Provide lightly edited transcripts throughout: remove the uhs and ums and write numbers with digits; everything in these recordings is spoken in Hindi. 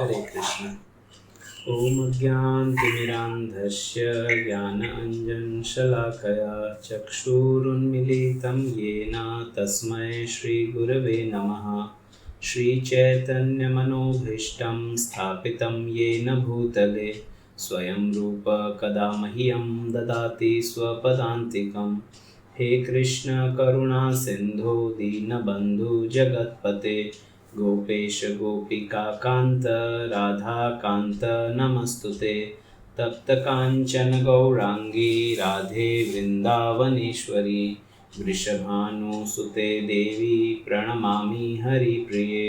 हरे कृष्ण। ओम अज्ञानतिमिरान्धस्य ज्ञानाञ्जनशलाकया चक्षुरुन्मीलितं येन तस्मै श्रीगुरवे नमः। श्रीचैतन्यमनोभीष्टं स्थापितं येन भूतले स्वयं रूप कदा मह्यं ददाति स्वपदान्तिकम्। हे कृष्ण करुणा सिन्धो दीनबन्धु जगत्पते गोपेश गोपिका कांत राधा कांत नमस्तुते। तप्त कांचन गौरांगी राधे वृंदावनेश्वरी वृषभानुसुते देवी प्रणमामि हरिप्रिये।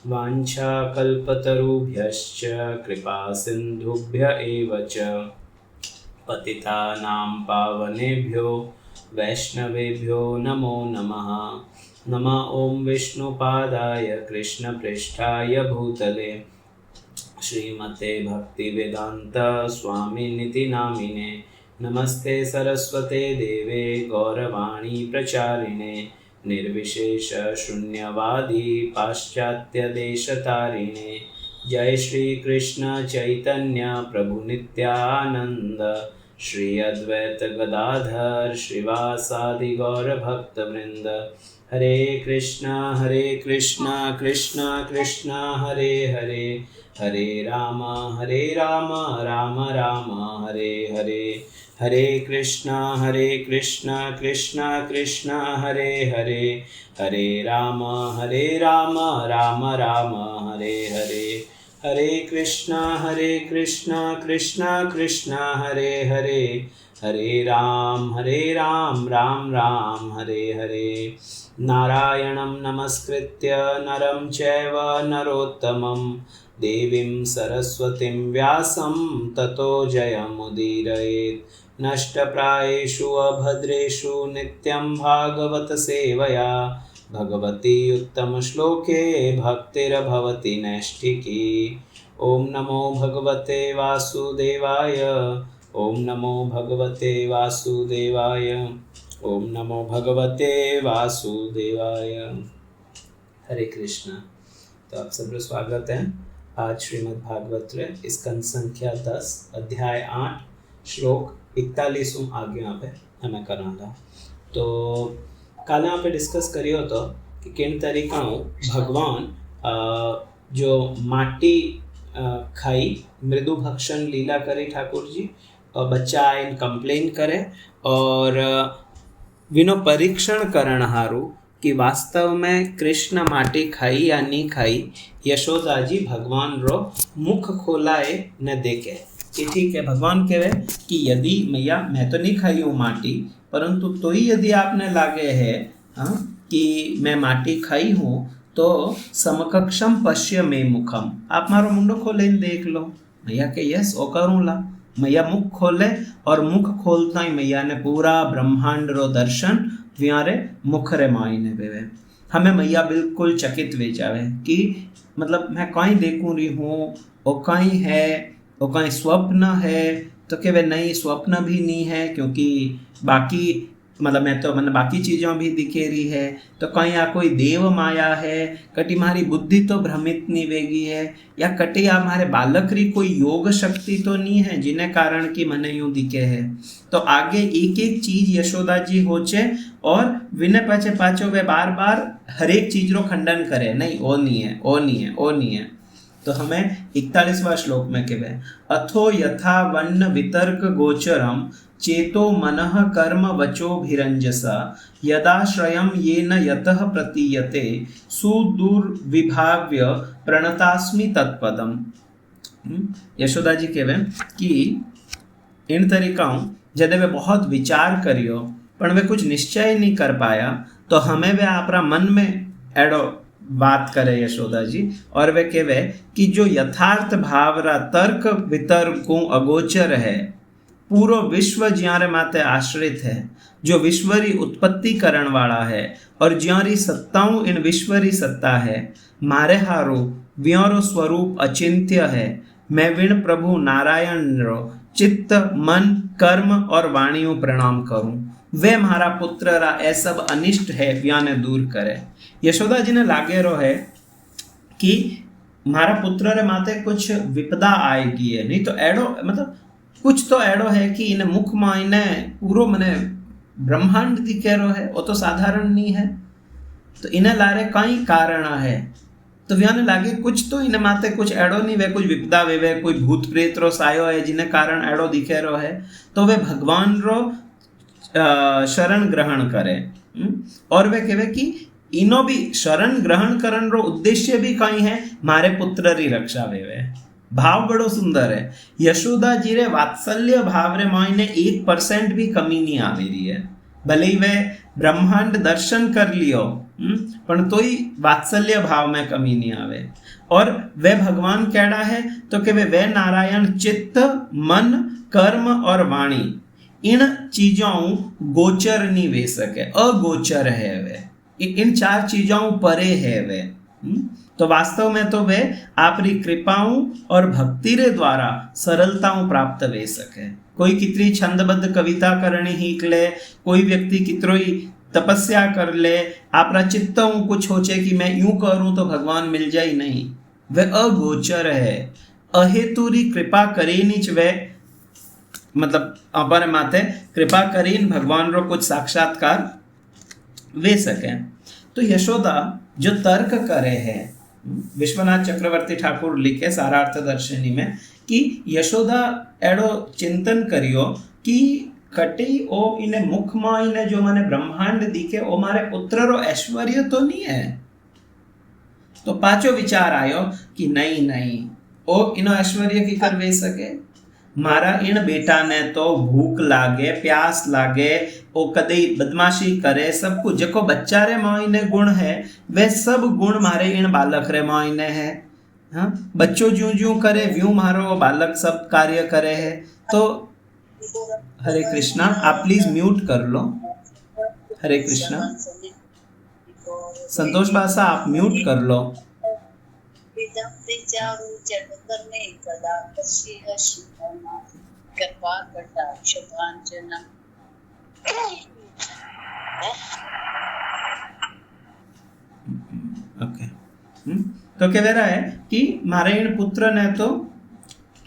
वाञ्छाकल्पतरुभ्यश्च कृपा सिन्धुभ्य एव च पतितानां पावनेभ्यो वैष्णवेभ्यो नमो नमः। नमः ओं विष्णुपादाय कृष्णप्रेष्ठाय भूतले श्रीमते भक्तिवेदांत स्वामिनिति नामिने। नमस्ते सरस्वते देवे गौरवाणी प्रचारिणे निर्विशेष शून्यवादी पाश्चात्यदेशतारिणे। जय श्री कृष्ण चैतन्य प्रभु नित्यानंद श्री अद्वैत गदाधर श्रीवासादि गौर भक्तवृंद। हरे कृष्ण कृष्ण कृष्ण हरे हरे, हरे राम राम राम हरे हरे। हरे कृष्ण कृष्ण कृष्ण हरे हरे, हरे राम राम राम हरे हरे। हरे कृष्ण कृष्ण कृष्ण हरे हरे, हरे राम राम राम हरे हरे। नारायणं नमस्कृत्य नरं चैव नरोत्तमं देवीं सरस्वतीं व्यासं ततो जयमुदीरयेत्। नष्टप्रायेषु अभद्रेषु नित्यं भागवत सेवया भगवती उत्तमश्लोके भक्तिर्भवति नैष्ठिकी। ओम नमो भगवते वासुदेवाय, ओम नमो भगवते वासुदेवाय, ओम नमो भगवते वासुदेवाय। हरे कृष्ण। तो आप सबका स्वागत है आज श्रीमद् भागवत रे स्कंद संख्या 10 अध्याय 8 श्लोक 41 आज्ञा पे हमें करना। तो काले आप डिस्कस करियो तो कि किन तरीका भगवान जो माटी खाई मृदु भक्षण लीला करे ठाकुर जी और बच्चा आइन कंप्लेन करे और विनो परीक्षण करण हारू कि वास्तव में कृष्ण माटी खाई या नहीं खाई। यशोदा जी भगवान रो मुख खोलाए न देखे कि ठीक है। भगवान कहे कि यदि मैया मैं तो नहीं खाई हूँ माटी, परंतु तो ही यदि आपने लागे है कि मैं माटी खाई हूँ तो समकक्षम पश्य में मुखम, आप मारो मुंडो खोले देख लो। मैया के यस ओ करूँ ला। मैया मुख खोले और मुख खोलता ही मैया ने पूरा ब्रह्मांड रो दर्शन व्यारे मुख रे मायने बेवे। हमें मैया बिल्कुल चकित वे जावे कि मतलब मैं कहीं देखूं रही हूँ वो कहीं है, वो कहीं स्वप्न है। तो के वे नहीं, स्वप्न भी नहीं है क्योंकि बाकी मतलब मैं तो मैंने बाकी चीज़ों भी दिखे रही है। तो कहीं या कोई देव माया है, कटी हमारी बुद्धि तो भ्रमित नहीं वेगी है, या कटी हमारे बालक री कोई योग शक्ति तो नहीं है जिन्हें कारण की मने यूं दिखे है। तो आगे एक एक चीज यशोदा जी होचे और विनय पाचे पाचो वे बार बार हर एक चीज रो खंडन करे, नहीं वो नहीं है, वो नहीं है, वो नहीं है। तो हमें 41वां श्लोक में कहवे अथो यथा वन्न वितर्क गोचरम चेतो मनः कर्म वचोभिरंजसा यदाश्रयं येन यतः प्रतीयते सुदुर्विभाव्य प्रणतास्मि तत्पदम। यशोदा जी कहवे कि इन तरीकाओं जदे वे बहुत विचार करियो पर वे कुछ निश्चय नहीं कर पाया, तो हमें वे आपरा मन में एडो बात करे यशोदा जी और वे कहवे कि जो यथार्थ भावरा तर्क वितर्कों अगोचर है, पूरो विश्व ज्यारे माते आश्रित है, जो विश्वरी उत्पत्ति करण वाला है और ज्यारी सत्ताओं इन विश्वरी सत्ता है, मारे हारो व्योरो स्वरूप अचिंत्य है। मैं विण प्रभु नारायण रो चित्त मन कर्म और वाणियों प्रणाम करूं। वे मारा पुत्र रा ए सब अनिष्ट है व्याने दूर करे। यशोदा जी ने लागे रो है कि मारा पुत्र रे माथे कुछ विपदा आएगी है, नहीं तो एडो मतलब कुछ तो एडो है कि इन मुख में इने पूरो मने ब्रह्मांड दिखे रो है, वो तो साधारण नहीं है, तो इने लारे कई कारण है, तो व्याने लागे कुछ तो इने माथे कुछ एडो नहीं वे कुछ विपदा वे कोई भूत प्रेत रो सायो है जिने कारण एडो दिखे रो है, तो वे भगवान रो शरण ग्रहण करे। और वे कहे कि इनो भी शरण ग्रहण करन रो उद्देश्य भी कई है मारे पुत्र री रक्षा वेवे। भाव बड़ो सुंदर है। यशोदा जी रे वात्सल्य भाव रे मायने 1% भी कमी नहीं आ रही है, भले ही वे ब्रह्मांड दर्शन कर लियो पण तोई वात्सल्य भाव में कमी नहीं आवे। और वे भगवान केड़ा है तो कि वे नारायण चित्त मन कर्म और वाणी इन चीजों गोचर नहीं वे सके, अगोचर है वे, इन 4 चीजों परे है वे। तो वास्तव में तो वे आपरी कृपाओं और भक्ति रे द्वारा सरलताओं प्राप्त वे सके। कोई कितनी छंदबद्ध कविता करनी हीक ले, कोई व्यक्ति कितरोई तपस्या कर ले, आपरा चित्तों कुछ होचे कि मैं यूं करूं तो भगवान मिल जाए, नहीं, वे अगोचर है। अहेतुरी कृपा करे नीच वे मतलब अपर माथे कृपा करीन भगवान रो कुछ साक्षात्कार वे सके। तो यशोदा जो तर्क करे है, विश्वनाथ चक्रवर्ती ठाकुर लिखे सारार्थ दर्शनी में कि यशोदा एडो चिंतन करियो कि कटी ओ इने मुख में इने जो माने ब्रह्मांड दिखे ओ मारे पुत्र रो ऐश्वर्य तो नहीं है। तो पाचो विचार आयो कि नहीं ओ इनो ऐश्वर्य की कर वे सके, मारा इन बेटा ने तो भूख लागे प्यास लागे ओ कदे बदमाशी करे, सब कुछ जको बच्चा रे मायने गुण है वे सब गुण मारे इन बालक रे मायने है। हाँ, बच्चों ज्यों ज्यों करे व्यूं मारो बालक सब कार्य करे है। तो हरे कृष्णा, आप प्लीज म्यूट कर लो। हरे कृष्णा, संतोष बासा आप म्यूट कर लो। ओके, तो कह रहा है कि मारे इन पुत्र ने तो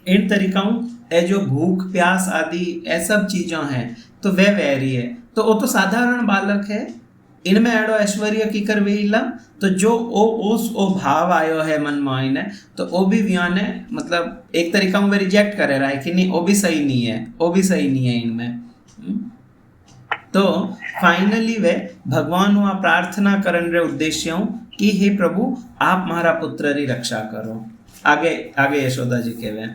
इन तरीकाओं ए जो भूख प्यास आदि ए सब चीजों हैं तो वे वैरी है, तो वो तो साधारण बालक है, इनमें एडो ऐश्वर्य की कर वेला, तो जो ओ भाव आयो है मन में ने तो वो भी व्याने मतलब एक तरीका में रिजेक्ट करे रहा है कि नहीं वो भी सही नहीं है, वो भी सही नहीं है इनमें। तो फाइनली वे भगवान हुआ प्रार्थना करन रे उद्देश्यों कि हे प्रभु आप हमारा पुत्र री रक्षा करो। आगे आगे यशोदा जी के वे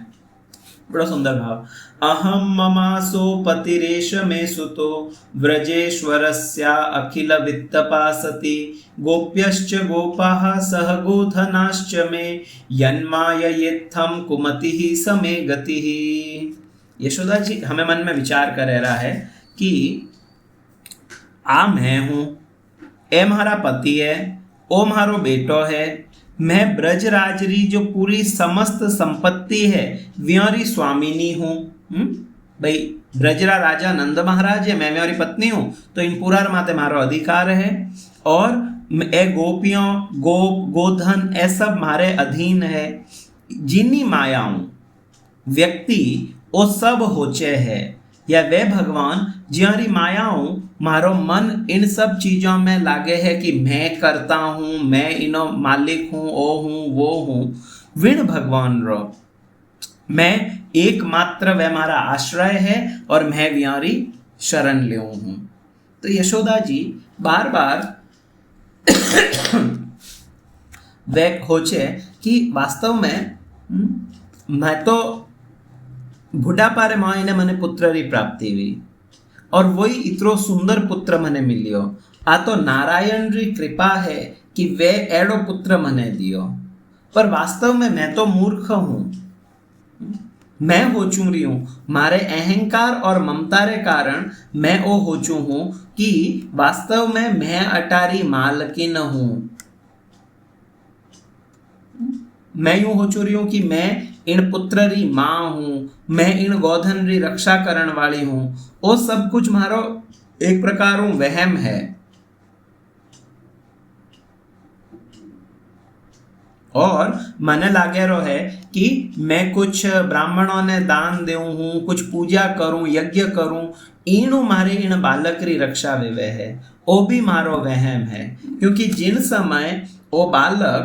बड़ा सुंदर भाव, अहम ममासो पतिरेश मे सुतो व्रजेश्वरस्या अखिल वित्तपासति गोप्यश्च गोपाः सह गोधनाश्च मे यन्माययेत्थं कुमतिः समे गतिः। यशोदा जी हमें मन में विचार कर रहा है कि आ मैं हूँ, ए हमारा पति है, ओ हमारो बेटो है, मैं ब्रजराजरी जो पूरी समस्त संपत्ति है व्योरी स्वामिनी हूँ। भाई ब्रजरा राजा नंद महाराज है, मैं मेरी पत्नी हूँ, तो इन पूरा माते मारो अधिकार है, और ए गोपियों गोप गोधन ए सब मारे अधीन है। जिन्नी मायाओं व्यक्ति वो सब होचे है, या वे भगवान ज्यारी मायाओं मारो मन इन सब चीजों में लागे है कि मैं करता हूँ, मैं इनो मालिक हूँ, ओ हूँ वो हूँ, विण भगवान रो मैं एकमात्र वह हमारा आश्रय है और मैं व्यारी शरण ले हूँ। तो यशोदा जी बार बार वह खोचे कि वास्तव में मैं तो बुढ़ापा रे माँ ने मने पुत्र री प्राप्ति हुई और वही इतरो सुंदर पुत्र मने मिलियो। आ तो नारायण री कृपा है कि वे एडो पुत्र मने दियो, पर वास्तव में मैं तो मूर्ख हूँ, मैं हो चू रही हूँ, मारे अहंकार और ममता रे कारण मैं ओ हो चू हूँ कि वास्तव में मैं अटारी मालकिन हूँ। मैं यूं हो चू रही हूँ कि मैं इन पुत्र री माँ हूँ, मैं इन गोधन री रक्षा करण वाली हूँ, वो सब कुछ मारो एक प्रकार वहम है। और મને લાગેલો है कि मैं कुछ ब्राह्मणों ने दान देऊं हूँ, कुछ पूजा करूं, यज्ञ करूं, ईणु मारे इन बालक री रक्षा वेवे है। वो भी मारो वहम है, क्योंकि जिन समय वो बालक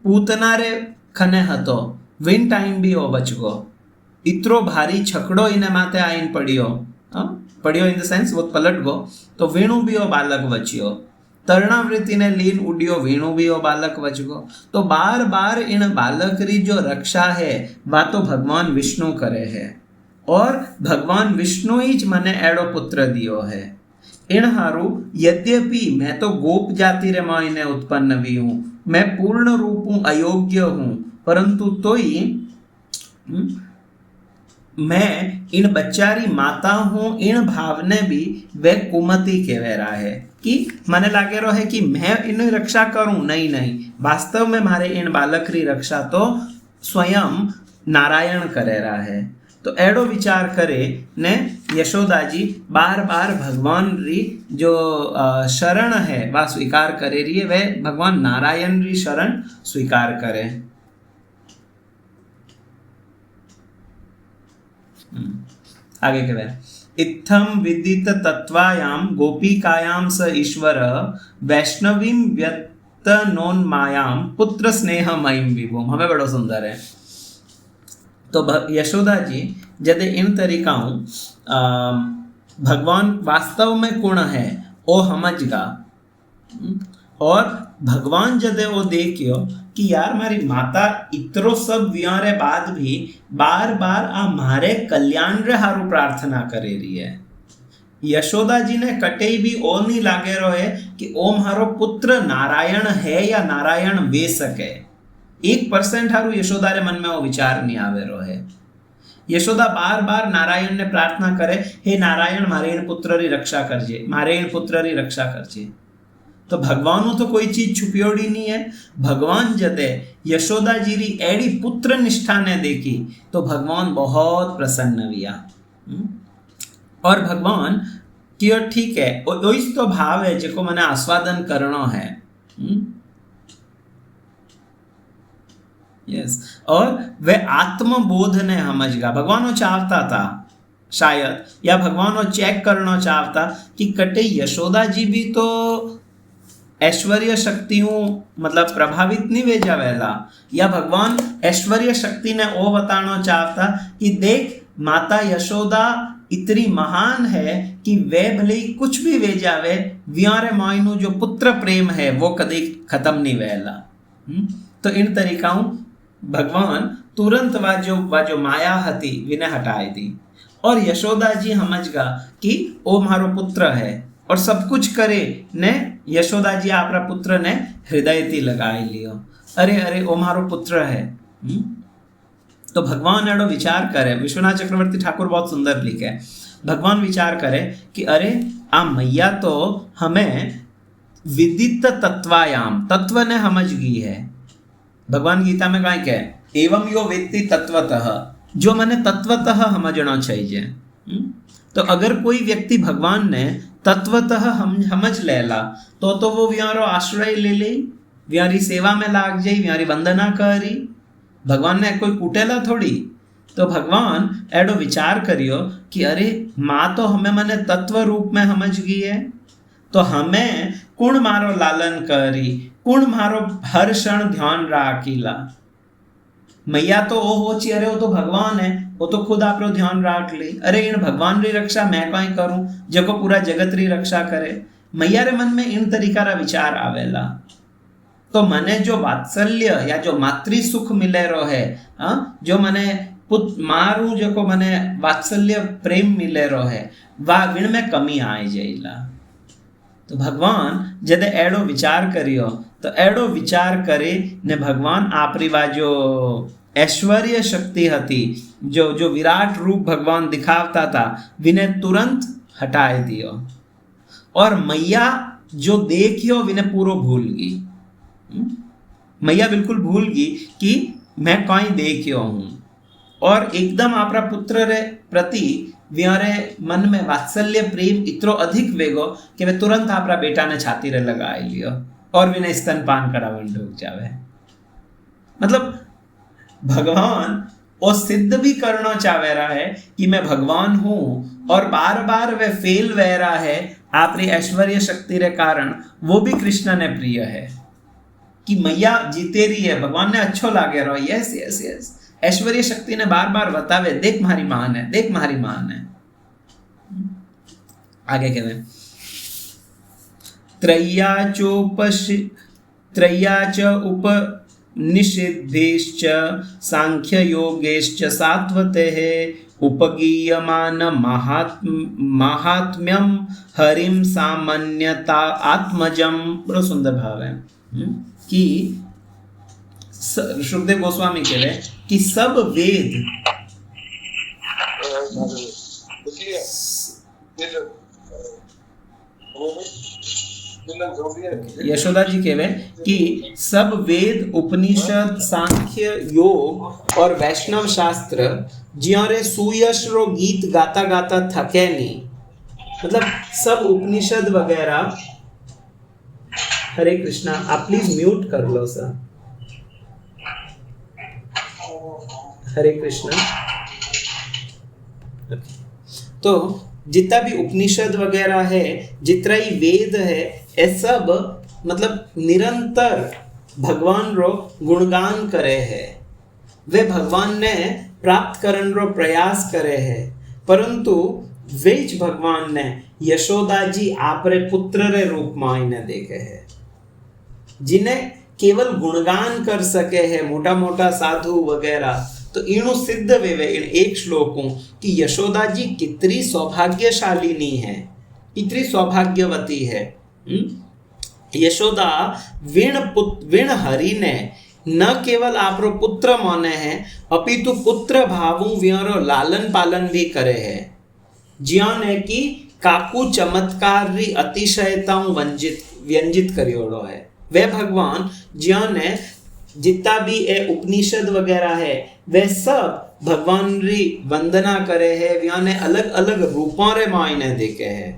पूतना रे खने हतो विन टाइम भी वो बचगो, इतरो भारी छकड़ो इने माथे आईन पड़ियो, पड़ियो इन द सेंस वो पलट गो, तो वीणु भी वो बालक बचियो, तरुणावृत्ति ने लीन उड़ियो, वीणु भी वो बालक बचगो। तो बार बार इन बालक री जो रक्षा है वा तो भगवान विष्णु करे है, और भगवान विष्णु ही ज मने एड़ो पुत्र दियो है। इन हारू यद्यपि मैं तो गोप जाति रे मायने उत्पन्न भी हूँ, मैं पूर्ण रूप हूँ, अयोग्य हूँ, परंतु तो ही मैं इन बच्चारी माता हूँ, इन भाव ने भी वे कुमति कहे रहा है कि मने लागे रो है कि मैं इन रक्षा करूं, नहीं नहीं, वास्तव में मारे इन बालक री रक्षा तो स्वयं नारायण करे रहा है। तो एड़ो विचार करे ने यशोदा जी बार बार भगवान री जो शरण है वह स्वीकार करे रही है, वह भगवान नारायण री शरण स्वीकार करे। आगे के वे इत्थम विदित तत्वायाम गोपिकायाम स ईश्वर वैष्णवीम व्यतनोन्मायाम पुत्र स्नेहमयीम विभुम। हमें बड़ो सुंदर है। तो यशोदा जी जदे इन तरीकाओं भगवान वास्तव में कौन है वो समझगा, और भगवान जदे वो देखियो कि यार मारी माता इतरो सब वियारे बाद भी बार बार आ मारे कल्याण रे हारू प्रार्थना करे रही है। यशोदा जी ने कटे भी ओ नहीं लागे रो है कि ओ मारो पुत्र नारायण है या नारायण वे सके, 1% हारू यशोदा रे मन में वो विचार नहीं आवे रो है। यशोदा बार बार नारायण ने प्रार्थना करे, हे नारायण मारे इन पुत्र री रक्षा करजे, मारे इन पुत्र री रक्षा करजे। तो भगवान तो कोई चीज छुपियोड़ी नहीं है। भगवान जदे यशोदा जी री एड़ी पुत्र निष्ठा ने देखी तो भगवान बहुत प्रसन्न हुआ, और भगवान कि ठीक है ओइस तो भाव है जेको मने आस्वादन करनो है। यस, और वे आत्मबोध ने समझगा। भगवान चाहता था शायद, या भगवान चेक करना चाहता कि कटे यशोदा जी भी तो ऐश्वर्य शक्तियों मतलब प्रभावित नहीं वे जावेला, या भगवान ऐश्वर्य शक्ति ने ओ बताना चाहता कि देख माता यशोदा इतनी महान है कि वे भले ही कुछ भी वे जावे, व्यारे मायनु जो पुत्र प्रेम है वो कभी खत्म नहीं वेला। तो इन तरीकाओं भगवान तुरंत वाजो माया हती विने हटाई दी, और यशोदा जी समझगा कि ओ मारो पुत्र है, और सब कुछ करे ने यशोदा जी आपरा पुत्र ने हृदय थी लगाई लियो, अरे अरे ओ मारो पुत्र है। तो भगवान एडो विचार करे, विश्वनाथ चक्रवर्ती ठाकुर बहुत सुंदर लिखे, भगवान विचार करे कि अरे आ मैया तो हमें विदित तत्वायाम, तत्व ने समझ गई है। भगवान गीता में कहीं कहे एवं यो वेत्ति तत्वतः, जो मैंने तत्वतः समझना चाहिए। तो अगर कोई व्यक्ति भगवान ने तत्वतः हम समझ लेला तो वो व्यारो आश्रय ले ले, व्यारी सेवा में लाग जाई, व्यारी वंदना करी। भगवान ने कोई कूटेला थोड़ी। तो भगवान एडो विचार करियो कि अरे माँ तो हमें मने तत्व रूप में समझ गई है, तो हमें कुण मारो लालन करी, कुण मारो हर क्षण ध्यान राखीला। मैया तो ओ हो ची, अरे वो तो भगवान है, वो तो खुद आप रो ध्यान राख ले। अरे इन भगवान री रक्षा मैं कहीं करूं जको पूरा जगत री रक्षा करे। मैया रे मन में इन तरीका रा विचार आवेला। तो मने जो वात्सल्य या जो मातृ सुख मिले रो है, जो मने पुत मारू जको मने वात्सल्य प्रेम मिले रो है, वा विण में कमी आए जाइला। तो भगवान जदे एडो विचार करियो तो एडो विचार करे ने भगवान आपरी वा जो ऐश्वर्य शक्ति हती, जो विराट रूप भगवान दिखावता था, विने तुरंत हटाए दियो, और मैया जो देखियो विने पूरो भूल गई। मैया बिल्कुल भूल गई कि मैं कहीं देखियो हूँ, और एकदम आपरा पुत्र रे प्रति व्यारे मन में वात्सल्य प्रेम इतरो अधिक वेगो कि वे तुरंत आपरा बेटा ने छाती रे लगाई लियो और विने स्तनपान करावन ढूक जावे। मतलब भगवान और सिद्ध भी करना चाह रहा है कि मैं भगवान हूं, और बार बार वह फेल वह रहा है आप रे ऐश्वर्य शक्ति रे कारण, वो भी कृष्ण ने प्रिय है कि मैया जीते रही है, भगवान ने अच्छो लागे रहो, यस यस यस। ऐश्वर्य शक्ति ने बार बार बतावे देख मारी मान है, देख मारी मान है। आगे कहते हैं त्रय्या च उपनिषिद्धेश्च सांख्य योगेश्च सात्वतेः उपगीयमान महात्म्यम हरिम सामान्यता आत्मजम। बड़ा सुंदर भाव है कि सुखदेव गोस्वामी कह रहे कि सब वेद यशोदा जी कह रहे कि सब वेद उपनिषद सांख्य योग और वैष्णव शास्त्र जियारे सुयश रो गीत गाता गाता थके नहीं, मतलब सब उपनिषद वगैरह। हरे कृष्णा, आप प्लीज म्यूट कर लो सर। हरे कृष्णा। तो जितना भी उपनिषद वगैरह है, जितना ही वेद है, ये सब मतलब निरंतर भगवान रो गुणगान करे है, वे भगवान ने प्राप्त करन रो प्रयास करे है। परंतु वेज भगवान ने यशोदा जी आपरे पुत्र रे रूप में आईने देखे है, जिन्हें केवल गुणगान कर सके है मोटा मोटा साधु वगैरह। तो इणु सिद्ध वेवे इन एक श्लोकों कि यशोदा जी कितनी सौभाग्यशालिनी है, कितनी सौभाग्यवती है। यशोदा विण हरि ने न केवल आपरो पुत्र माने हैं, अपितु पुत्र भावों व्यारो लालन पालन भी करे है, ज्यान है कि काकू चमत्कार री अतिशयताओं व्यंजित करियोड़ो है। वे भगवान ज्यान है जितना भी ए उपनिषद वगैरह है, वे सब भगवान री वंदना करे है, व्यान ने अलग अलग रूपों रे मायने देखे है।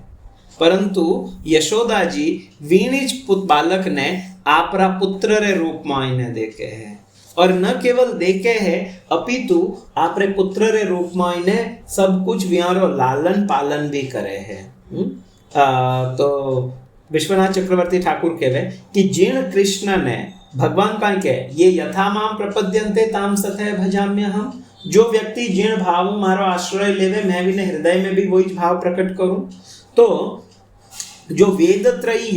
परंतु यशोदा जी वीणिज बालक ने आपरा पुत्र रे रूप मायने देखे है, और न केवल देखे है अपितु आपरे पुत्र रे रूप मायने सब कुछ व्यारो लालन पालन भी करे है। तो विश्वनाथ चक्रवर्ती ठाकुर कहवे कि जिन कृष्ण ने भगवान का के ये यथा माम प्रपद्यन्ते ताम सतः भजाम्य हम, जो व्यक्ति जिन भाव मारो आश्रय लेवे मैं भी ने हृदय में भी वही भाव प्रकट करूं। तो जो वेदत्रयी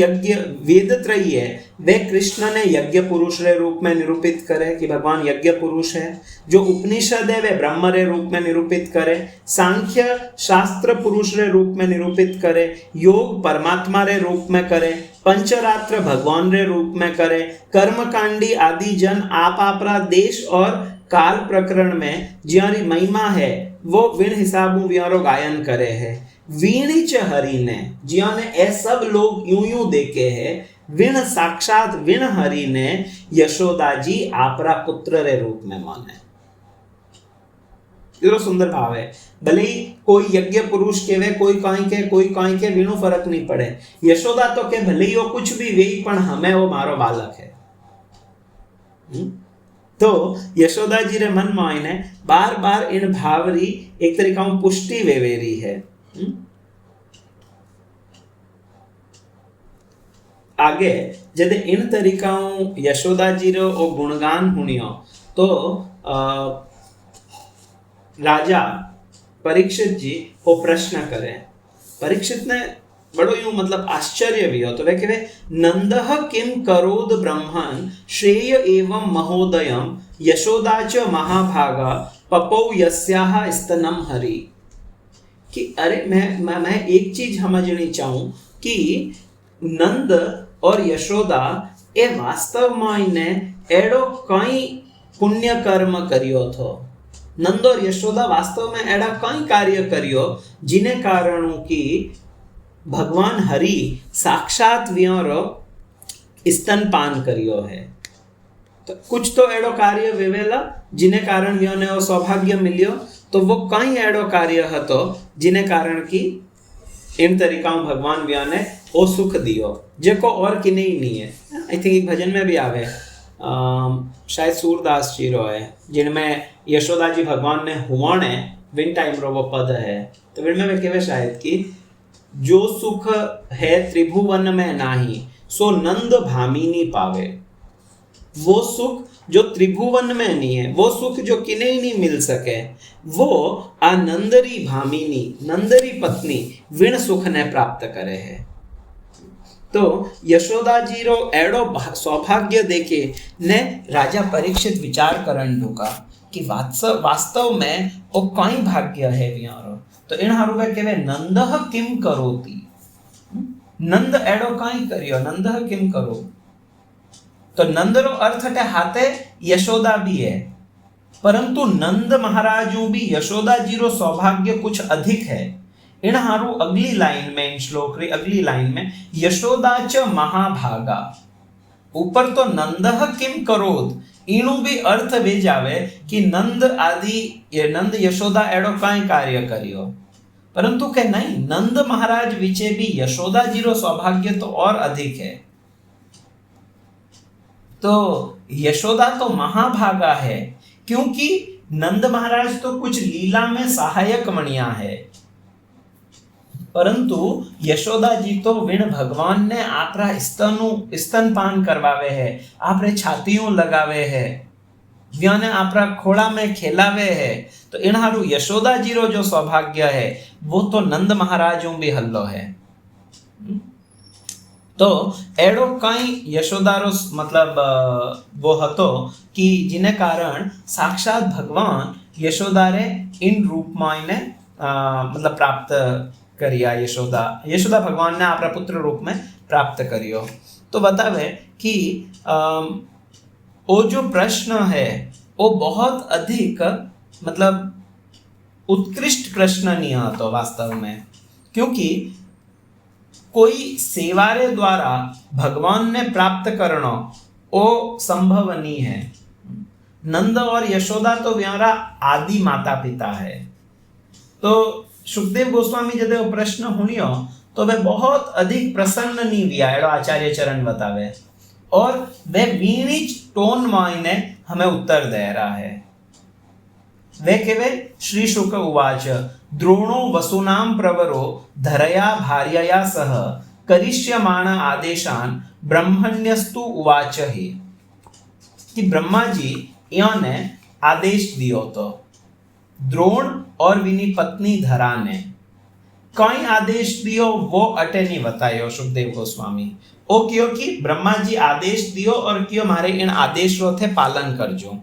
है वे कृष्ण ने यज्ञ पुरुष रे रूप में निरूपित करे कि भगवान यज्ञ पुरुष है। जो उपनिषद है वे ब्रह्म रे रूप में निरूपित करे, सांख्य शास्त्र पुरुष रे रूप में निरूपित करे, योग परमात्मा रे रूप में करे, पंचरात्र भगवान रे रूप में करे, कर्मकांडी आदि जन आप आपरा देश और काल प्रकरण में ज्यारी महिमा है वो विण हिसाबों व्यारो गायन करे है। वीणिच हरि ने जिया ने ए सब लोग यूं यूं देखे है, विण साक्षात विण हरि ने यशोदा जी आपरा पुत्र रे रूप में माने। ये सुंदर भाव है। भले ही कोई यज्ञ पुरुष केवे, कोई काई के वीणु फर्क नहीं पड़े। यशोदा तो के भले ही वो कुछ भी वे पण हमें वो मारो बालक है। तो यशोदा जी रे मन में आईने बार बार इन भावरी एक तरीका पुष्टि वेवेरी है। आगे जब इन तरीकाओं यशोदा जी रो ओ गुणगान हुनियो तो राजा परीक्षित जी वो प्रश्न करे। परीक्षित ने बड़ो यूं मतलब आश्चर्य भी हो। तो वे कहे नंदः किम करोद ब्रह्मन् श्रेय एवं महोदयम यशोदा च महाभागा पपौ यस्याः स्तनम हरि। कि अरे मैं एक चीज समझनी चाहूं कि नंद और यशोदा ए वास्तव में ने एड़ो कई पुण्य कर्म करियो थो। नंद और यशोदा वास्तव में एड़ा कई कार्य करियो जिने कारणों की भगवान हरि साक्षात व्योरो स्तनपान करियो है। तो कुछ तो एड़ो कार्य वेवेला जिने कारण व्योने वो सौभाग्य मिलियो। तो वो कई एड़ो कार्य हतो जिने कारण की इन तरीकाओं भगवान व्योने ओ सुख दियो जेको और की नहीं है। आई थिंक एक भजन में भी आवे शायद सूरदास जी रो है जिनमें यशोदा जी भगवान ने हुआणे विन टाइम रो वो पद है तो विन में कहवे शायद कि जो सुख है त्रिभुवन में नाही सो नंद भामिनी पावे। वो सुख जो त्रिभुवन में नहीं है, वो सुख जो किन्हें ही नहीं मिल सके, वो आनंदरी भामिनी नंदरी पत्नी विण सुख ने प्राप्त करे है। तो यशोदा जी रो एड़ो सौभाग्य देखे ने राजा परीक्षित विचार करन ढूका कि वास्तव में वो कई भाग्य है वियारो। तो इन हारू वे कहवे नंदह किम करोति, नंद एड़ो कई करियो, नंदह किम करो। तो नंद रो अर्थ है हाथे यशोदा भी है, परंतु नंद महाराजू भी यशोदा जी रो सौभाग्य कुछ अधिक है। इन हारू अगली लाइन में, इन श्लोक री अगली लाइन में यशोदा च महाभागा, ऊपर तो नंदह किम करोत, इनु भी अर्थ वे जावे कि नंद आदि ये नंद यशोदा एड़ो काई कार्य करियो, परंतु के नहीं, नंद महाराज विचे भी यशोदा जी रो सौभाग्य तो और अधिक है। तो यशोदा तो महाभागा है क्योंकि नंद महाराज तो कुछ लीला में सहायक मणिया है, परंतु यशोदा जी तो विण भगवान ने आपरा स्तनपान करवावे है, आपरे छातियों लगावे है, व्याने आपरा खोड़ा में खेलावे है। तो इन हारू यशोदा जी रो जो सौभाग्य है वो तो नंद महाराजों भी हल्लो है। तो एड़ो कई यशोदारो मतलब वो हतो कि जिने कारण साक्षात भगवान यशोदारे इन रूप में मतलब प्राप्त करिया। यशोदा भगवान ने आपरा पुत्र रूप में प्राप्त करियो। तो बतावे कि वो जो प्रश्न है वो बहुत अधिक मतलब उत्कृष्ट प्रश्न नहीं आता वास्तव में, क्योंकि कोई सेवारे द्वारा भगवान ने प्राप्त करना वो संभव नहीं है। नंद और यशोदा तो व्यारा आदि माता पिता है। तो सुखदेव गोस्वामी जब वो प्रश्न हुनियो तो वे बहुत अधिक प्रसन्न नहीं हुआ, एड़ो आचार्य चरण बतावे, और वे वीणिच टोन मायने हमें उत्तर दे रहा है। वे केवे श्री शुक उवाच द्रोणो वसुनाम प्रवरो धरया भार्यया सह करिष्यमाण आदेशान ब्रह्मण्यस्तु उवाच ही, कि ब्रह्मा जी इन्होंने आदेश दियो तो द्रोण और विनी पत्नी धरा ने कई आदेश दियो वो अटे नहीं बतायो सुखदेव गोस्वामी। ओ क्यों कि ब्रह्मा जी आदेश दियो और क्यों मारे इन आदेशों थे पालन करजो।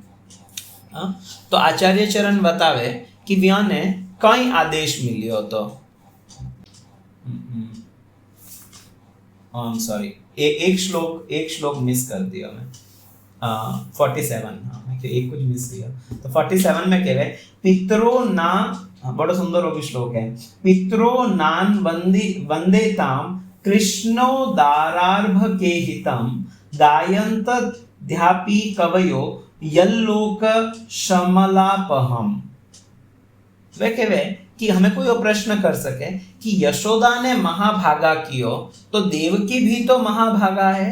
तो आचार्य चरण बतावे कि व्याने कई आदेश मिलियो तो सॉरी एक श्लोक मिस कर दिया मैं। 47 एक कुछ मिस किया। तो 47 में कह रहे पितरो ना, बड़ा सुंदर वो भी श्लोक है, पितरो नान वंदेताम कृष्णो दारार्भ के हितम गायंत ध्यापी कवयो यल्लोक शमलापहम। वे कहे कि हमें कोई प्रश्न कर सके कि यशोदा ने महाभागा कियो तो देवकी भी तो महाभागा है,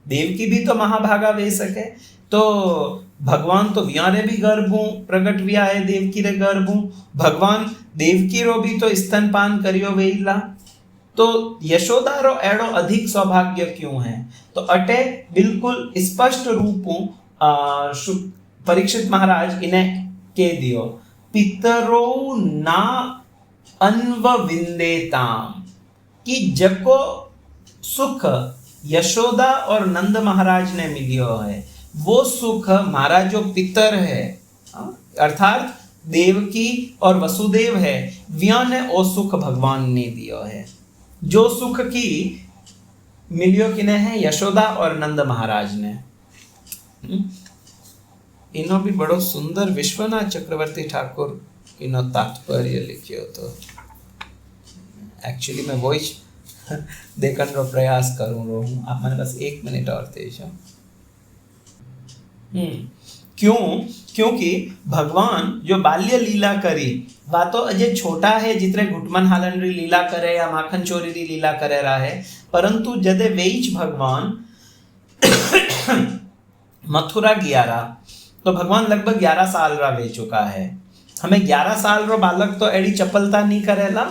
देवकी भी तो महाभागा वे सके। तो भगवान तो व्यारे भी गर्भू प्रकट व्या है, देवकी रे गर्भू भगवान देवकी रो भी तो स्तनपान करियो वेला। तो यशोदा रो एड़ो अधिक सौभाग्य क्यों है? तो अटे बिल्कुल स्पष्ट रूपू परीक्षित महाराज इन्हें के दियो पितरो ना अन्वविंदेताम, कि जको सुख यशोदा और नंद महाराज ने मिलियो है वो सुख हमारा जो पितर है अर्थात देवकी और वसुदेव है व्या ने वो सुख भगवान ने दियो है। जो सुख की मिलियो किने है यशोदा और नंद महाराज ने। इनो भी बड़ो सुंदर विश्वनाथ चक्रवर्ती ठाकुर इनो तात्पर्य लिखियो। तो एक्चुअली मैं वही देखने रो प्रयास करूँ रहूँ। आप मैंने बस 1 मिनट और देशो। क्योंकि भगवान जो बाल्य लीला करी वह तो अजय छोटा है जितने घुटमन हालन री लीला करे या माखन चोरी री लीला करे रहा है, परंतु जदे वेच भगवान मथुरा 11 तो भगवान लगभग 11 साल रा वे चुका है। हमें 11 साल रो बालक तो एड़ी चपलता नहीं करेला।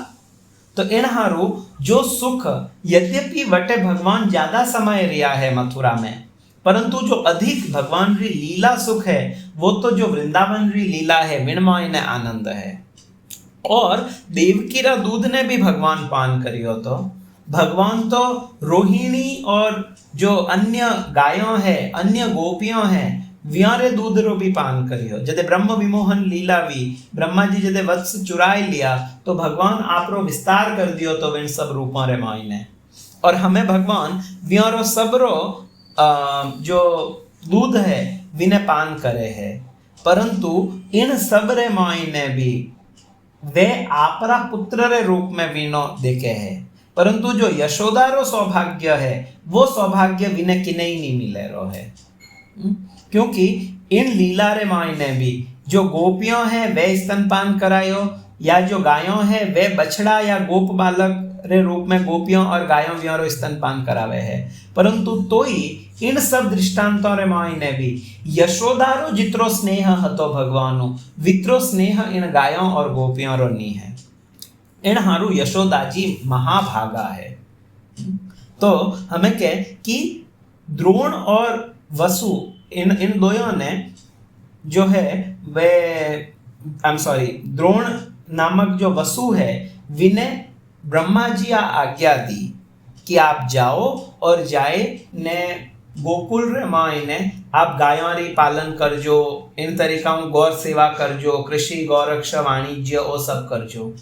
तो इन हारू जो सुख, यद्यपि वटे भगवान ज्यादा समय रिया है मथुरा में, परंतु जो अधिक भगवान री लीला सुख है वो तो जो वृंदावन री लीला है, विणमय ने आनंद है। और देवकी रा दूध ने भी भगवान पान करियो। तो भगवान तो रोहिणी और जो अन्य गायों है, अन्य गोपियों है, व्यारे दूध रो भी पान करियो। जदे ब्रह्म विमोहन लीला भी ब्रह्मा जी जदे वत्स चुराई लिया तो भगवान आप रो विस्तार कर दियो तो इन सब रूपों रे मायने। और हमें भगवान व्यारो सबरो जो दूध है विने पान करे है। परंतु इन सब रे मायने भी वे आपरा पुत्र रे रूप में वीणो देखे है। परंतु जो यशोदा रो सौभाग्य है वो सौभाग्य विने किने ही नहीं मिले रो है। क्योंकि इन लीला रे मायने भी जो गोपियों हैं वे स्तनपान करायो, या जो गायों हैं वे बछड़ा या गोप बालक रे रूप में गोपियों और गायों व्यारो स्तनपान करावे है। परंतु तोई इन सब दृष्टांतों रे मायने भी यशोदा रो जितरो स्नेह हतो भगवानो, वित्रो स्नेह इन गायों और गोपियों रो नी है। इन हारू यशोदा जी महाभागा है। तो हमें कह कि द्रोण और वसु इन दोनों ने जो है वे द्रोण नामक जो वसु है विने ब्रह्मा जी आज्ञा दी कि आप जाओ और जाए ने गोकुल रे मायने आप गायों री पालन करजो, इन तरीकाओं गौर सेवा करजो, कृषि गौरक्ष वाणिज्य वो सब करजो।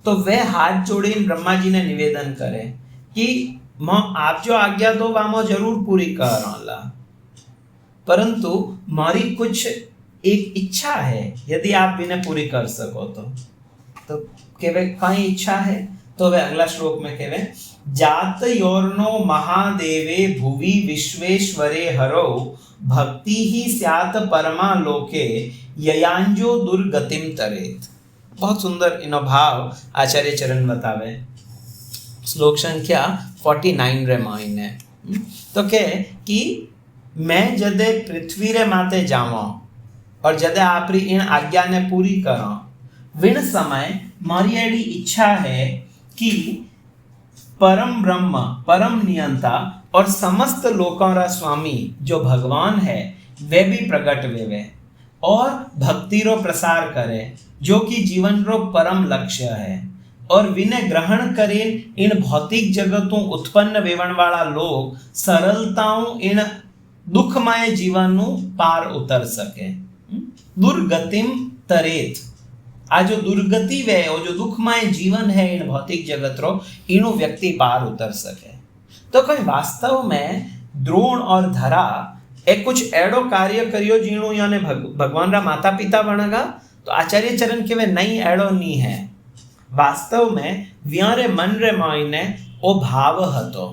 तो वे हाथ जोड़े ब्रह्मा जी ने निवेदन करे कि आप जो आज्ञा दो वामो जरूर पूरी करोला, परंतु मारी कुछ एक इच्छा है, यदि आप इन्हें पूरी कर सको तो केवे कई इच्छा है। तो वे अगला श्लोक में केवे जात योर्नो महादेवे भुवि विश्वेश्वरे हरो भक्ति ही स्यात परमा लोके ययांजो दुर्गतिम तरेत। बहुत सुंदर इनो भाव आचार्य चरण बतावे। श्लोक संख्या 49 रे मायने तो के कि मैं जदे पृथ्वी रे माते जावा और जदे आपरी इन आज्ञा ने पूरी करा, विण समय मारी एडी इच्छा है कि परम ब्रह्म, परम नियंता और समस्त लोकों रा स्वामी जो भगवान है वे भी प्रकट वेवे और भक्ति रो प्रसार करे, जो कि जीवन रो परम लक्ष्य है। और विने ग्रहण करे इन भौतिक जगतों उत्पन्न वेवण वाला लोग सरलताओं इन दुखमय जीवन पार उतर सके। दुर्गतिम तरेत, आ जो दुर्गति वे जो दुखमय जीवन है इन भौतिक जगत रो इनो व्यक्ति पार उतर सके। तो कोई वास्तव में द्रोण और धरा एक कुछ एड़ो कार्य करियो जीणु याने भगवान रा माता पिता बनेगा। तो आचार्य चरण के वे नहीं एड़ो नहीं है। वास्तव में व्यारे मन रे मायने ओ भाव हतो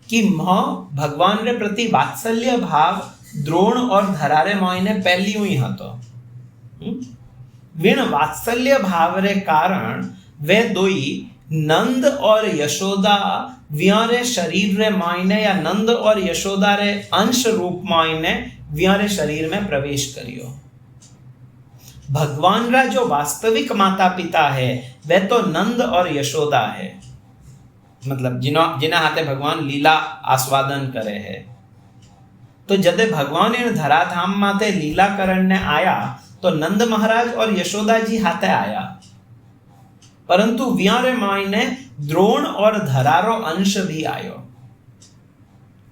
कि मां भगवान रे प्रति वात्सल्य भाव द्रोण और धरा रे मायने पहली हुई हतो। विण वात्सल्य भाव रे कारण वे दोई नंद और यशोदा व्यारे शरीर रे मायने या नंद और यशोदा रे अंश रूप मायने व्यारे शरीर में प्रवेश करियो। भगवान रा जो वास्तविक माता पिता है वे तो नंद और यशोदा है, मतलब जिन्हें हाथे भगवान लीला आस्वादन करे है। तो जदे भगवान इन धराधाम माते लीला करने आया तो नंद महाराज और यशोदा जी हाथे आया, परंतु व्यारे मायने द्रोण और धरारो अंश भी आयो।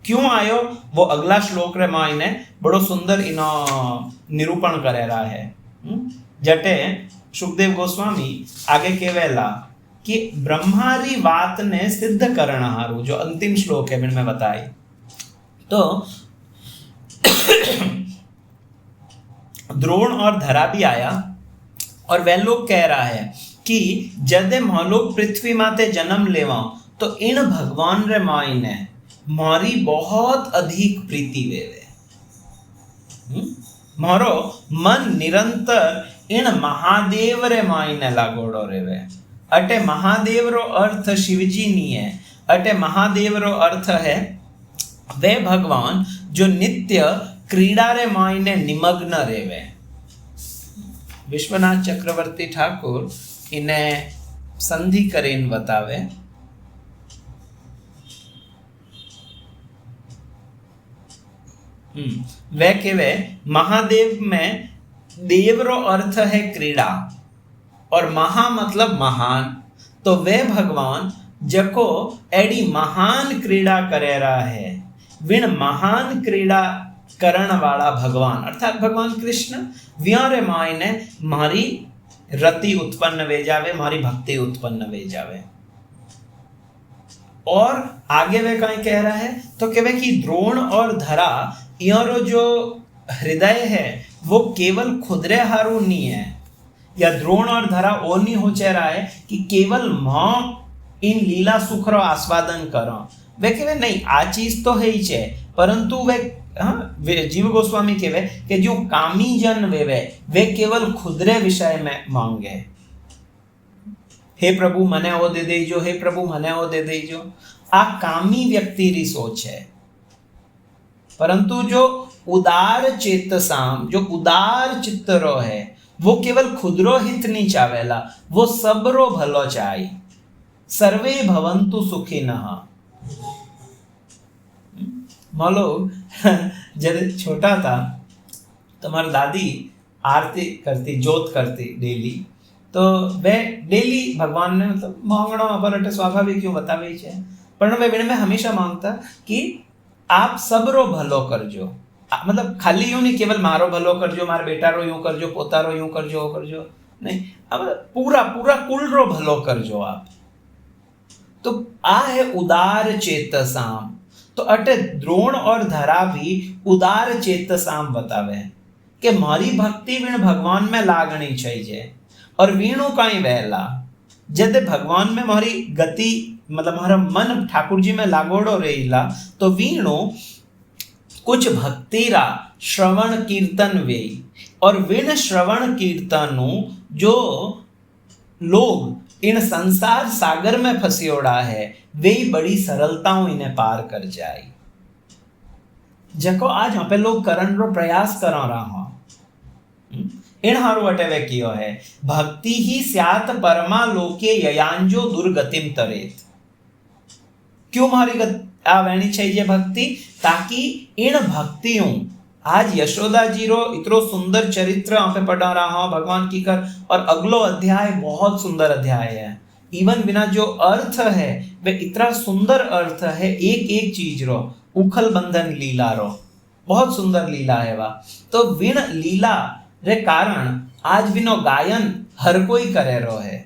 क्यों आयो वो अगला श्लोक रे मायने बड़ो सुंदर इनो निरूपण करे रहा है। जटे सुखदेव गोस्वामी आगे केवेला कि ब्रह्मारी बात ने सिद्ध करना हारू, जो अंतिम श्लोक है मैंने बताई। तो द्रोण और धरा भी आया और वह लोग कह रहा है कि जदे लोग पृथ्वी माते जन्म लेवा तो इन भगवान रे मायने मारी बहुत अधिक प्रीति वेवे। मारो मन निरंतर इन महादेव रे मायने लागोड़ो रेवे। अटे महादेव रो अर्थ शिवजी नहीं है, अटे महादेव रो अर्थ है वे भगवान जो नित्य क्रीडा रे मायने निमग्न रेवे। विश्वनाथ चक्रवर्ती ठाकुर इन्हें संधि करीन बतावे। वे केवे महादेव में देव रो अर्थ है क्रीड़ा और महा मतलब महान, तो वे भगवान जको एडी महान क्रीड़ा करे रहा है, विण महान क्रीड़ा करण वाला भगवान अर्थात भगवान कृष्ण व्यारे मायने मारी रति उत्पन्न वे जावे, मारी भक्ति उत्पन्न वे जावे। और आगे वे कहीं कह रहा है तो कहवे कि द्रोण और धरा यारो जो हृदय है वो केवल खुदरे हारू नहीं है, या द्रोण और धरा ओ नहीं हो रहा है कि केवल मां इन लीला सुख रो आस्वादन करो। वे कहवे नहीं आ चीज तो है ही छे, परंतु वे जीव गोस्वामी कहवे कि जो कामी जन वे केवल खुदरे विषय में मांगे, हे प्रभु मने वो दे दीजो, हे प्रभु मने वो दे दीजो। आ कामी व्यक्ति री सोच है, परंतु जो उदार चेतसाम जो उदार चित्तरो है वो केवल खुदरो हित नहीं चावेला, वो सबरो भलो चाहे। सर्वे भवन्तु सुखिनः। मानो जब छोटा था तो हमारी दादी आरती करती, जोत करती डेली, तो वे डेली भगवान ने मतलब मांगणो अपन स्वाभाविक क्यों बतावे छे, पर वे में हमेशा मांगता कि आप सबरो भलो करजो, मतलब खाली यूं नहीं केवल मारो भलो करजो, मारे बेटारो यूं करजो, पोतारो यूं करजो, वो करजो नहीं, अब पूरा पूरा कुल रो भलो करजो आप। तो आ है उदार चेतसाम। तो अटे द्रोण और धरा भी उदार चेतसाम बतावे कि मारी भक्ति वीण भगवान में लागणी चाहिए, और वीणु कहीं वहला जब भगवान में मारी गति मतलब हमारा मन ठाकुर जी में लागोड़ो रहेला, तो वीणु कुछ भक्तिरा श्रवण कीर्तन वे, और विण श्रवण कीर्तनु जो लोग इन संसार सागर में फसियोड़ा है वे बड़ी सरलताओं इन्हें पार कर जाए। जको आज यहाँ पे लोग करण रो प्रयास करा रहा हूं, इन हारू अटे वे कियो है भक्ति ही स्यात परमा लोके ययांजो दुर्गतिम तरेत। क्यों मारी आ वैनी चाहिए भक्ति, ताकि इन भक्तियों आज यशोदा जी रो इतरो सुंदर चरित्र यहाँ पे पढ़ा रहा हूं भगवान की कर, और अगलो अध्याय बहुत सुंदर अध्याय है। इवन बिना जो अर्थ है वे इतना सुंदर अर्थ है, एक एक चीज रो, उखल बंधन लीला रो बहुत सुंदर लीला है वा। तो विण लीला रे कारण आज बिनो गायन हर कोई करे रो है,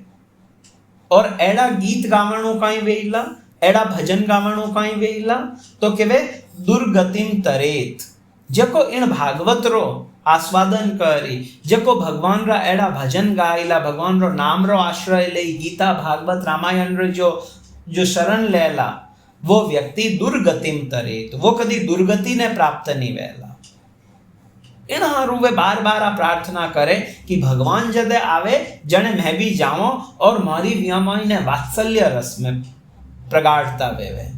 और एड़ा गीत गावणो कहीं वेला, एड़ा भजन गावणो कहीं वेला, तो केवे दुर्गतिम तरेत। जको इन भागवत रो आस्वादन करी, जको भगवान रा एड़ा भजन गायला, भगवान रो नाम रो आश्रय ले, गीता भागवत रामायण रो जो शरण लेला, वो व्यक्ति दुर्गतिम तरेत, वो कभी दुर्गति ने प्राप्त नहीं वेला। इन हारू वे बार बार आ प्रार्थना करे कि भगवान जदे आवे जने मैं भी जाऊं और मारी व्यामाई ने वात्सल्य रस में प्रगाढ़ता वे।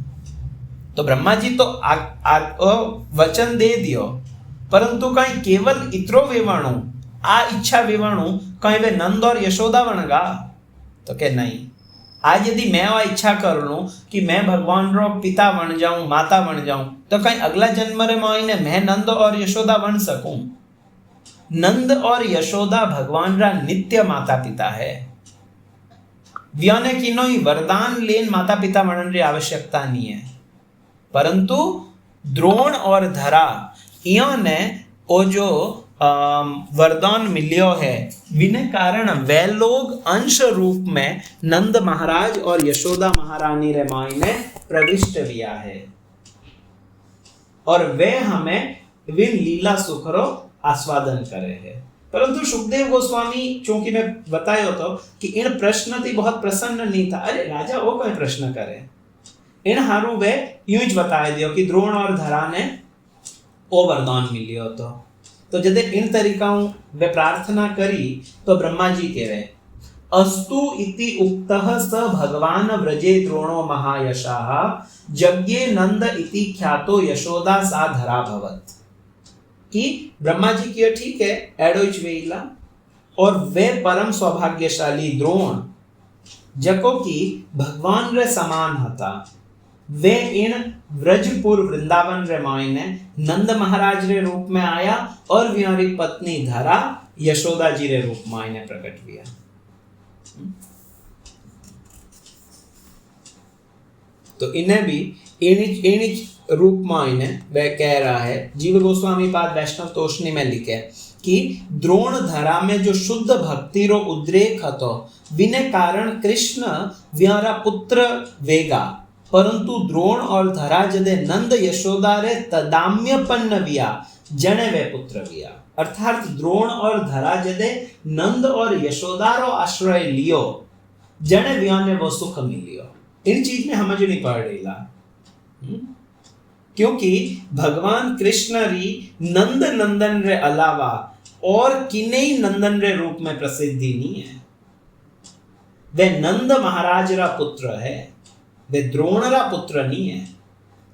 तो ब्रह्मा जी तो वचन दे दियो, परंतु कहीं केवल इतरो विवणु आ इच्छा विवणु कहीं वे नंद और यशोदा बनगा, तो के नहीं। आज यदि मैं वह इच्छा कर लूं कि मैं भगवान रो पिता बन जाऊं, माता बन जाऊं, तो कहीं अगला जन्म रे मायने मैं नंद और यशोदा बन सकूं। नंद और यशोदा भगवान रा नित्य माता पिता है। व्याने किनो ही वरदान लेन माता पिता बनने की आवश्यकता नहीं है, परंतु द्रोण और धरा इन्होंने वो जो वरदान मिलियो है विने कारण वे लोग अंश रूप में नंद महाराज और यशोदा महारानी रे मायने प्रविष्ट हुआ है, और वे हमें विन लीला सुखरो आस्वादन करे है। परंतु सुखदेव गोस्वामी चूंकि मैं बतायो तो कि इन प्रश्न थी बहुत प्रसन्न नहीं था। अरे राजा वो कोई प्रश्न करे, इन हारू वे यूं ज बताए दियो कि द्रोण और धरा ने ओ वरदान मिलियो। तो जब इन तरीकाओं वे प्रार्थना करी तो ब्रह्मा जी कह रहे अस्तु इति उक्तः स भगवान व्रजे द्रोणो महायशाः यज्ञे नंद इति ख्यातो यशोदा सा धरा भवत्। कि ब्रह्मा जी कियो ठीक है एडोच वेला और वे परम सौभाग्यशाली द्रोण जको की भगवान रे समान हता वे इन व्रजपुर वृंदावन रे मायने नंद महाराज रे रूप में आया और व्यारी पत्नी धरा यशोदा जी रे रूप मायने प्रकट हुआ। तो इन्हें भी इनिच रूप मायने वे कह रहा है जीव गोस्वामी पाद वैष्णव तोषणी में लिखे कि द्रोण धरा में जो शुद्ध भक्ति रो उद्रेक हतो विने कारण कृष्ण व्यारा पुत्र वेगा परंतु द्रोण और धरा जदे नंद यशोदा रे तदाम्यपन्न विया जने वे पुत्र विया। अर्थात द्रोण और धरा जदे नंद और यशोदा रो आश्रय लियो जने व्याने वो सुख मिलियो। इन चीज में समझ नहीं पड़ रही ला क्योंकि भगवान कृष्ण री नंद नंदन रे अलावा और किन्हीं नंदन रे रूप में प्रसिद्धि नहीं है। वे नंद महाराज रा पुत्र है, वे द्रोण रा पुत्र नहीं है।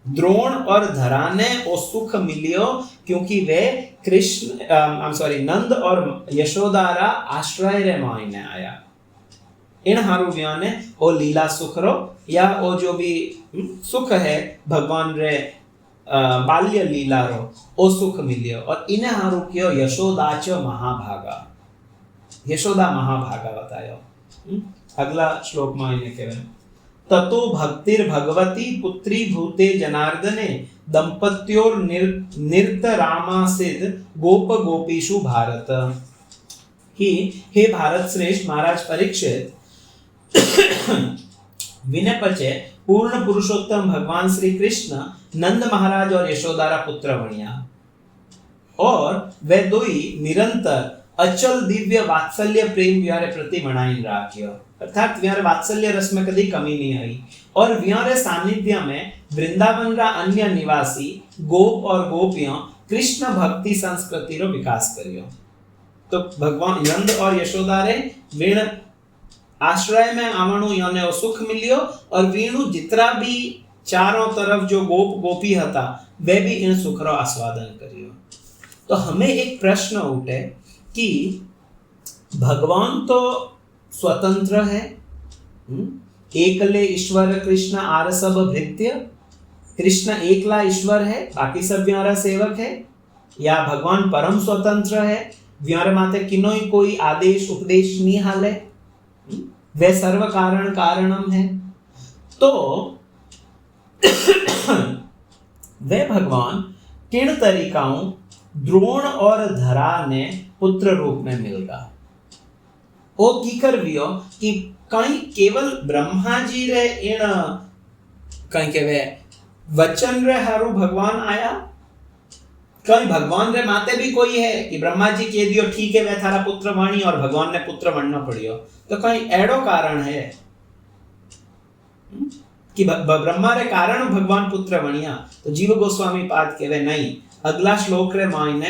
द्रोण और धरा ने वो सुख मिलियो क्योंकि वे नंद और यशोदा रा आश्रय रे मायने आया। इन हारू ने वो लीला सुख रो या वो जो भी सुख है भगवान रे बाल्य लीला रो ओ सुख मिलियो और इन्हें हारू कियो यशोदा च महाभागा। यशोदा महाभागा बतायो। अगला श्लोक में इन्हें कहे ततो भक्तिर भगवती पुत्री भूते जनार्दने दंपत्योर निर्त रामासिद गोप गोपीषु भारत। ही हे भारत श्रेष्ठ महाराज परीक्षित विनय पचे पूर्ण पुरुषोत्तम भगवान श्री कृष्ण नंद महाराज और यशोदारा पुत्र बनिया और वे दोई निरंतर अचल दिव्य वात्सल्य प्रेम व्यारे प्रति मनाइन राख्यो। अर्थात व्यारे वात्सल्य रस में कभी कमी नहीं आई और व्यारे सानिध्य में वृंदावन रा अन्य निवासी गोप और गोपियों कृष्ण भक्ति संस्कृति रो विकास करियो। तो भगवान नंद और यशोदा रे वीण आश्रय में आवणु याने सुख मिलियो और वीणु जितना भी चारों तरफ जो गोप गोपी हता वे भी इन सुख रो आस्वादन करियो। तो हमें एक प्रश्न उठे कि भगवान तो स्वतंत्र है, एकले ईश्वर कृष्ण आर सब भृत्य, कृष्ण एकला ईश्वर है बाकी सब व्यारा सेवक है, या भगवान परम स्वतंत्र है व्यारे माते किनोई कोई आदेश उपदेश नहीं हाले, वे सर्व कारण कारणम है। तो वे भगवान किन तरीकाओं द्रोण और धरा ने पुत्र रूप में मिलगा ओ की कर वियो कि कहीं केवल ब्रह्मा जी रे इन कहीं के वे वचन रे हारू भगवान आया, कहीं भगवान रे माते भी कोई है कि ब्रह्मा जी कह दियो ठीक है वे थारा पुत्र वाणी और भगवान ने पुत्र बनना पड़ियो। तो कहीं एडो कारण है कि ब्रह्मा रे कारण भगवान पुत्र बनिया। तो जीव गोस्वामी पाद कहवे नहीं, अगला श्लोक रे मायने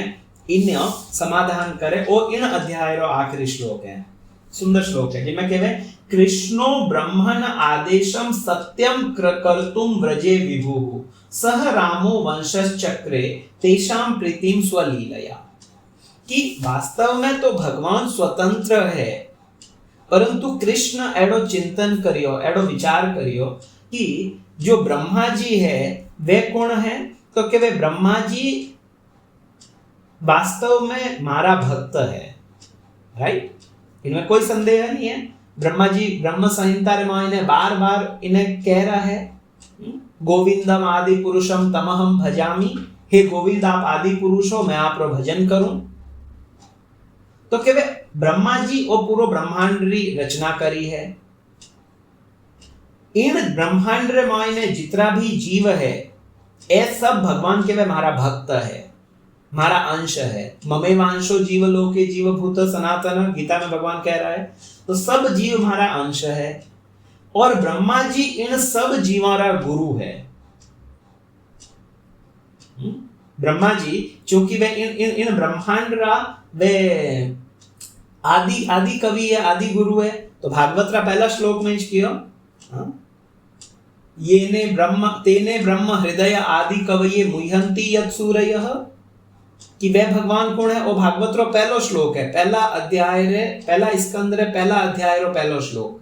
इन समाधान करे ओ इन अध्याय रो आखिरी श्लोक है, सुंदर श्लोक है जिसमें कहवे कृष्णो ब्रह्मन आदेशम सत्यम कर्तुम व्रजे विभु सह रामो वंशचक्रे तेषाम प्रीतिम स्वलीलया। कि वास्तव में तो भगवान स्वतंत्र है परंतु कृष्ण एडो चिंतन करियो एडो विचार करियो कि जो ब्रह्मा जी है वे कौन है, तो कि वे ब्रह्मा जी वास्तव में मारा भक्त है, राइट, इनमें कोई संदेह नहीं है। ब्रह्मा जी ब्रह्म संहिता रे मायने बार बार इन्हें कह रहा है गोविंदम आदि पुरुषम तमहम भजामी, हे गोविंद आप आदि पुरुष हो मैं आप रो भजन करूं। तो कि वे ब्रह्मा जी और पूरा ब्रह्मांड री रचना करी है, इन ब्रह्मांड रे मायने जितना भी जीव है ये सब भगवान के वे हमारा भक्त है, हमारा अंश है। ममेवांशो जीवलोके जीवभूत सनातन गीता में भगवान कह रहा है। तो सब जीव हमारा अंश है और ब्रह्मा जी इन सब जीवारा गुरु है। ब्रह्मा जी चूंकि वे इन ब्रह्मांड रा वे आदि कवि है, आदि गुरु है। तो भागवत रा पहला श्लोक में कियो तेने ब्रह्म हृदय आदि कवये मुह्यंती यत् सूरयः, कि वे भगवान कौन है। वो भागवत रो पहलो श्लोक है, पहला अध्याय रे पहला स्कंद रे पहला अध्याय रो पहलो श्लोक,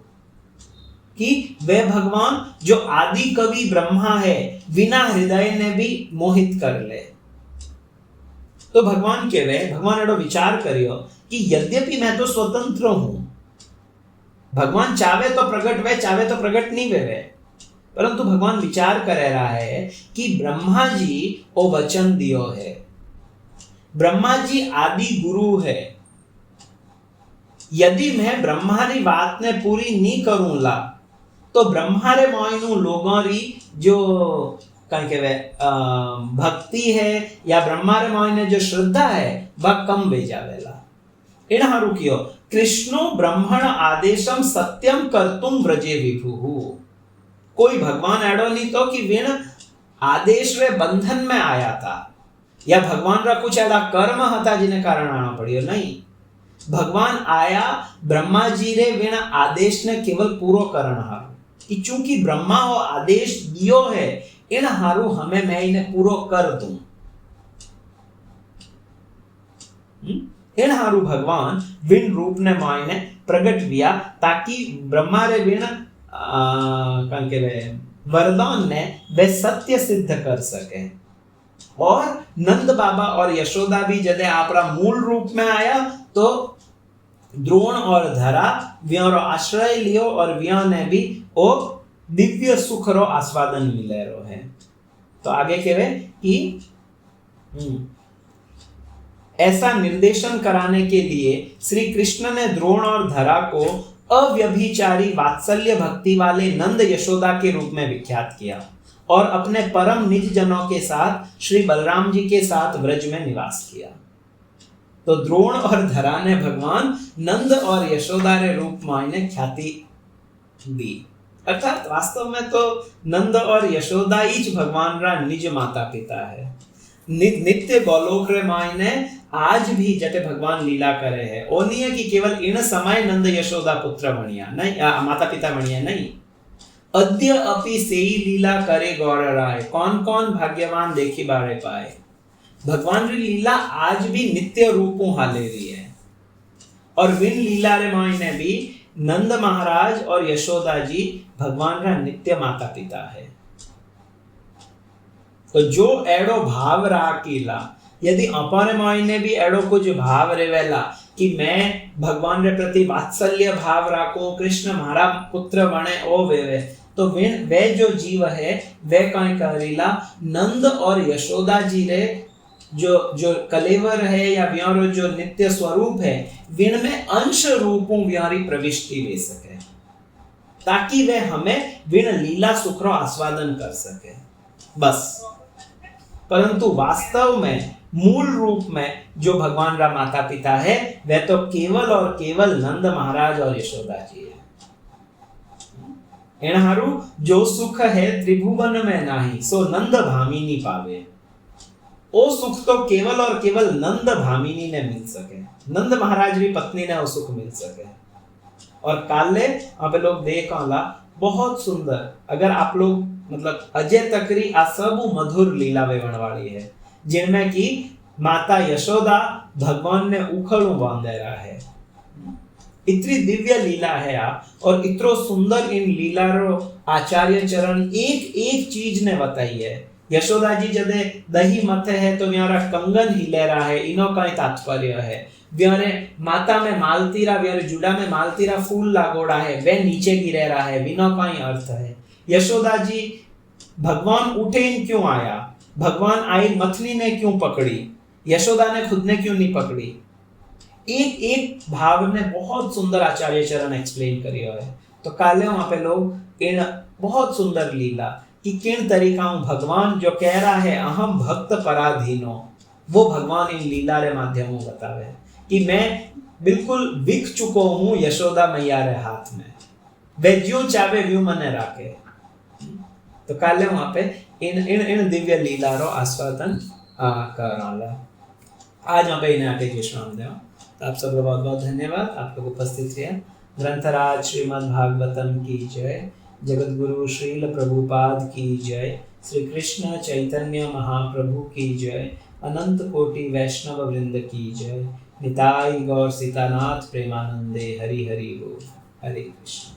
कि वे भगवान जो आदि कवि ब्रह्मा है, बिना हृदय ने भी मोहित कर ले। तो भगवान के वे भगवान एडो विचार करियो कि यद्यपि मैं तो स्वतंत्र हूं, भगवान चाहे तो प्रकट वे, चाहे तो प्रकट नहीं वे, परंतु भगवान विचार करे रहा है कि ब्रह्मा जी ओ वचन दियो है, ब्रह्मा जी आदि गुरु है। यदि मैं ब्रह्मा री बात ने पूरी नहीं करूंला तो ब्रह्मा रे मोइनु लोगों री जो कहीं के वे भक्ति है या ब्रह्मा रे मोइने जो श्रद्धा है वह कम वे जावेला। इन हारू कियो कृष्णो ब्रह्मण आदेशम सत्यम कर्तुम व्रजे विभुहु। कोई भगवान एडो नहीं तो कि विण आदेश रे बंधन में आया था या भगवान रा कुछ ऐसा कर्म हता जिने कारण आना पड़ियो, नहीं। भगवान आया ब्रह्मा जी रे विण आदेश ने केवल पूरो करण हारू, कि चूंकि ब्रह्मा वो आदेश दियो है इन हारू हमें मैं इन्हें पूरो कर दूं। इन हारू भगवान विण रूप ने मायने प्रकट किया ताकि ब्रह्मा रे विण के वरदान ने वे सत्य सिद्ध कर सके। और नंद बाबा और यशोदा भी जदे आपरा मूल रूप में आया तो द्रोण और धरा व्यारो आश्रय लियो और व्या ने भी ओ दिव्य सुख रो आस्वादन मिले रो है। तो आगे कहे कि ऐसा निर्देशन कराने के लिए श्री कृष्ण ने द्रोण और धरा को अव्यभिचारी वात्सल्य भक्ति वाले नंद यशोदा के रूप में विख्यात किया और अपने परम निज जनों के साथ श्री बलराम जी के साथ ब्रज में निवास किया। तो द्रोण और धरा ने भगवान नंद और यशोदा रे रूप में ख्याति दी। अर्थात वास्तव में तो नंद और यशोदा ही भगवान रा निज माता पिता है। नित्य गोलोक रे मायने आज भी जटे भगवान लीला करे है, ओ नहीं है कि केवल इन समय नंद यशोदा पुत्र बनिया, नहीं माता पिता बनिया, नहीं। अद्य अपि सेई लीला करे गौर राय, कौन कौन भाग्यवान देखी बारे पाए। भगवान री लीला आज भी नित्य रूपों हाले रही है। और विन लीला रे मायने भी नंद महाराज और यशोदा जी भगवान का नित्य माता पिता है। तो जो एडो भाव राकीला, यदि अपने मायने भी एडो कुछ भाव रेवेला कि मैं भगवान रे प्रति वात्सल्य भाव राखूं, कृष्ण हमारा पुत्र बने ओ वे, तो वे जो जीव है वे कहीं करेला नंद और यशोदा जी रे जो कलेवर है या व्यारो जो नित्य स्वरूप है विन में अंश रूपों व्यारी प्रविष्टि ले सके, ताकि वे हमें विन लीला सुखरो आस्वादन कर सके बस। परंतु वास्तव में मूल रूप में जो भगवान रा माता पिता है वे तो केवल और केवल नंद महाराज और यशोदा जी है। एनहारू जो सुख है त्रिभुवन में नाही, सो नंद भामिनी पावे। ओ सुख तो केवल और केवल नंद भामिनी ने मिल सके, नंद महाराज की पत्नी ने वो सुख मिल सके। और काले आप लोग देखा बहुत सुंदर, अगर आप लोग मतलब अजय तकरी आ सब मधुर लीला वेवण वाली है, जिनमें कि माता यशोदा भगवान ने उखड़ू बांधे रहा है। इतनी दिव्य लीला है और इतरो सुंदर इन लीला रो आचार्य चरण एक एक चीज ने बताई है। यशोदा जी जदे दही मथे है तो व्यारा कंगन हिले रहा है, इनो कई तात्पर्य है। व्यारे माता में मालतीरा, व्यारे जुड़ा में मालतीरा फूल लागोड़ा है, वे नीचे गिरे रहा है, बिना कई अर्थ है। यशोदा जी भगवान उठे क्यों आया, भगवान आई मथनी ने क्यों पकड़ी, यशोदा ने खुद ने क्यों नहीं पकड़ी, एक एक भाव ने बहुत सुंदर आचार्य चरण एक्सप्लेन करियो है। तो काले वहां पे लोग इन बहुत सुंदर लीला कि किन तरीका भगवान जो कह रहा है अहम भक्त पराधीनो, वो भगवान इन लीला रे माध्यमों बतावे कि मैं बिल्कुल बिक चुको हूं यशोदा मैया रे हाथ में, वे जो चाहे व्यू मने राखे। तो काले वहां पे इन इन इन दिव्य लीला रो आस्वादन कराला। आज वहां पे इन्हें आके विश्राम देवा। तो आप सबको बहुत बहुत धन्यवाद, आप लोग उपस्थित रहे। ग्रंथराज श्रीमद् भागवतम की जय, जगत गुरु श्रील प्रभुपाद की जय, श्री कृष्ण चैतन्य महाप्रभु की जय, अनंत कोटि वैष्णव वृंद की जय। निताई गौर सीतानाथ प्रेमानंदे। हरि हरि बोल। हरे कृष्ण।